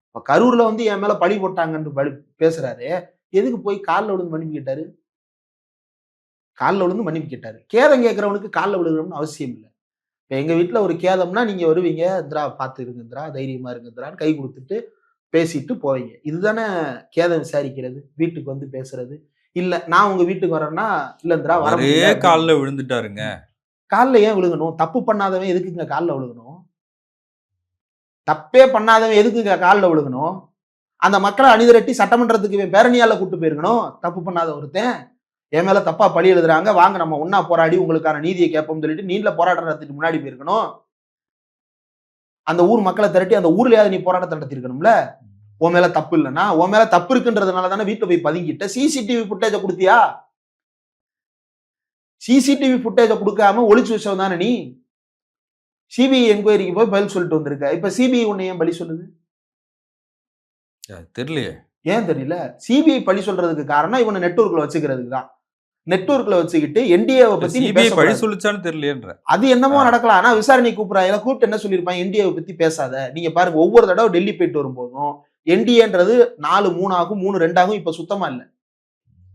இப்ப கரூர்ல வந்து என் மேல பழி போட்டாங்கன்னு பேசுறாரு. எதுக்கு போய் கால்ல விழுந்து மன்னிப்பு கேட்டாரு? கால்ல விழுந்து மன்னிப்பு கேட்டாரு. கேதம் கேட்கிறவனுக்கு கால்ல விழுகணும்னு அவசியம் இல்ல. இப்ப எங்க வீட்ல ஒரு கேதம்னா நீங்க வருவீங்க. இந்திரா பார்த்து இருங்க இந்திரா, தைரியமா இருங்க இந்திரான்னு கை குடுத்துட்டு பேசிட்டு போவீங்க. இதுதானே கேதம் விசாரிக்கிறது. வீட்டுக்கு வந்து பேசுறது. இல்ல நான் உங்க வீட்டுக்கு வரேன்னா, இல்ல இந்திரா வர அவரே முடியல கால்ல அப்படின்னு. விழுந்துட்டாருங்க. கால்ல ஏன் விழுகணும்? தப்பு பண்ணாதவன் எதுக்குங்க கால்ல விழுகணும்? தப்பே பண்ணாதவன் எதுக்குங்க கால்ல விழுகணும்? அந்த மக்களை அணிதிரட்டி சட்டமன்றத்துக்கு இவன் பேரணியால கூட்டு போயிருக்கணும். தப்பு பண்ணாத ஒருத்தன். என் மேல தப்பா பழி எழுதுறாங்க. வாங்க நம்ம ஒண்ணா போராடி உங்களுக்கான நீதியை கேட்போம்னு சொல்லிட்டு நீண்ட போராட்டம் நடத்திட்டு முன்னாடி போயிருக்கணும். அந்த ஊர் மக்களை திரட்டி அந்த ஊர்லயாவது நீ போராட்டத்தை நடத்திருக்கணும்ல. உன் மேல தப்பு இல்லைன்னா, உன் மேல தப்பு இருக்குன்றதுனால தானே வீட்டுல போய் பதுங்கிட்ட. சிசிடிவி ஃபுட்டேஜ குடுத்தியா? சிசிடிவி ஃபுட்டேஜ குடுக்காம ஒளிச்சு வச்சவன் தானே நீ. சிபிஐ என்கொயரிக்கு போய் பதில் சொல்லிட்டு வந்திருக்க. இப்ப சிபிஐ உன்னை ஏன் பழி சொல்லுது? தெரியலையே. ஏன் தெரியல? சிபிஐ பழி சொல்றதுக்கு காரணம் இவனை நெட்வொர்க்ல வச்சுக்கிறதுக்கு தான். நெட்வொர்க்ல வச்சுக்கிட்டு என்டிஏவை பத்தி நீ சிபிஐ பழி பேசக்கூடாது. சொல்லுச்சான்னு தெரியலையேன்ற. அது என்னமோ நடக்கலாம். ஆனா விசாரணை கூப்பிடுறாங்க. கூப்பிட்டு என்ன சொல்லியிருப்பான்? என்டிஏவை பத்தி பேசாத. நீங்க பாருங்க ஒவ்வொரு தடவை டெல்லி போயிட்டு வரும்போதும் என்டிஏன்றது 4-3 ஆகும், 3-2 ஆகும். இப்ப சுத்தமா இல்ல.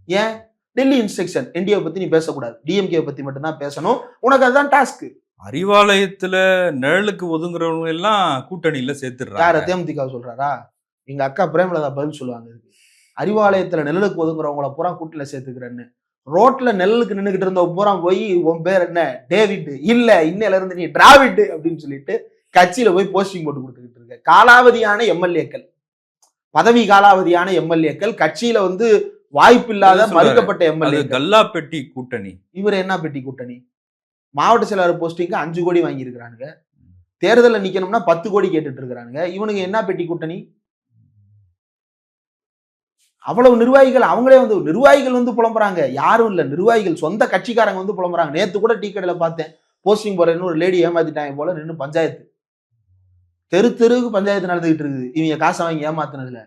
ஏன்? டெல்லி இன்ஸ்ட்ரக்ஷன். என்டிஏவை பத்தி நீ பேசக்கூடாது. டிஎம்கே பத்தி மட்டும் தான் பேசணும். உனக்கு அதுதான் டாஸ்க். அறிவாலயத்துல நிழலுக்கு ஒதுங்குறவங்க எல்லாம் கூட்டணியில யார சேர்த்துடுறாங்க. தேமுதிக சொல்றாரா? எங்க அக்கா பிரேமலதா பதில் சொல்லுவாங்க இதுக்கு. அறிவாலயத்துல நிழலுக்கு ஒதுங்குறவங்கள பூரா கூட்டில சேர்த்துக்கிறேன்னு. ரோட்ல நிழலுக்கு நின்னுகிட்டு இருந்த பூரா போய் உன் பேர் என்ன? டேவிட். இல்ல இன்னையில இருந்து நீ டிராவிட் அப்படின்னு சொல்லிட்டு கட்சியில போய் போஸ்டிங் போட்டு கொடுத்துக்கிட்டு இருக்க. காலாவதியான எம்எல்ஏக்கள், பதவி காலாவதியான எம்எல்ஏக்கள், கட்சியில வந்து வாய்ப்பில்லாத மறுக்கப்பட்ட எம்எல்ஏ. கல்லா பெட்டி கூட்டணி. இவர் என்ன பெட்டி கூட்டணி? மாவட்ட செயலாளர் போஸ்டிங்க்கு 5 கோடி வாங்கி இருக்கிறானுங்க. தேர்தலில் நிக்கணும்னா 10 கோடி கேட்டுட்டு இருக்கிறானுங்க. இவனுங்க என்ன பெட்டி கூட்டணி? அவ்வளவு நிர்வாகிகள் அவங்களே வந்து நிர்வாகிகள் வந்து புலம்புறாங்க. யாரும் இல்ல, நிர்வாகிகள் சொந்த கட்சிக்காரங்க வந்து புலம்புறாங்க. நேத்து கூட டீ கடையில பார்த்தேன். போஸ்டிங் போறேன்னு ஒரு லேடி ஏமாத்திட்டாங்க போல நின்று பஞ்சாயத்து. தெருவுக்கு பஞ்சாயத்து நடந்துகிட்டு இருக்குது. இவங்க காசை வாங்கி ஏமாத்தினதுல.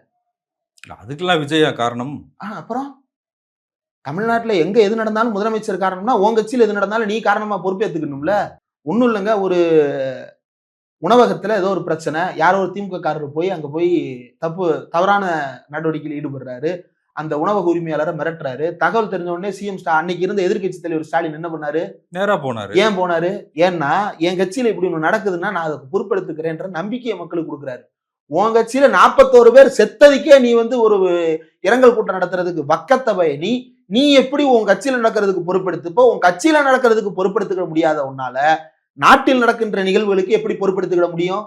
அதுக்கெல்லாம் விஜயா காரணம். அப்புறம் தமிழ்நாட்டுல எங்க எது நடந்தாலும் முதலமைச்சர் காரணம்னா உன் கட்சியில எது நடந்தாலும் நீ காரணமா பொறுப்பேற்றுக்கணும்ல. ஒண்ணும் இல்லைங்க. ஒரு உணவகத்துல ஏதோ ஒரு பிரச்சனை. யாரோ ஒரு திமுக காரர் போய் அங்க போய் தவறான நடவடிக்கையில் ஈடுபடுறாரு. அந்த உணவக உரிமையாளரை மிரட்டுறாரு. தகவல் தெரிஞ்ச உடனே சிஎம் அன்னைக்கு இருந்த எதிர்க்கட்சி தலைவர் ஸ்டாலின் என்ன பண்ணாரு? நேரா போனாரு. ஏன் போனாரு? ஏன்னா என் கட்சியில இப்படி ஒண்ணு நடக்குதுன்னா நான் அதை பொறுப்பெடுத்துக்கிறேன்ற நம்பிக்கையை மக்களுக்கு கொடுக்குறாரு. உன் கட்சியில 41 பேர் செத்ததுக்கே நீ வந்து ஒரு இரங்கல் கூட்டம் நடத்துறதுக்கு வக்கத்த பயணி. நீ எப்படி உன் கட்சியில நடக்கிறதுக்கு பொறுப்பெடுத்துப்போ? உன் கட்சியில நடக்கிறதுக்கு பொறுப்பெடுத்துக்க முடியாத உன்னால நாட்டில் நடக்கின்ற நிகழ்வுகளுக்கு எப்படி பொறுப்பெடுத்துக்கிட முடியும்?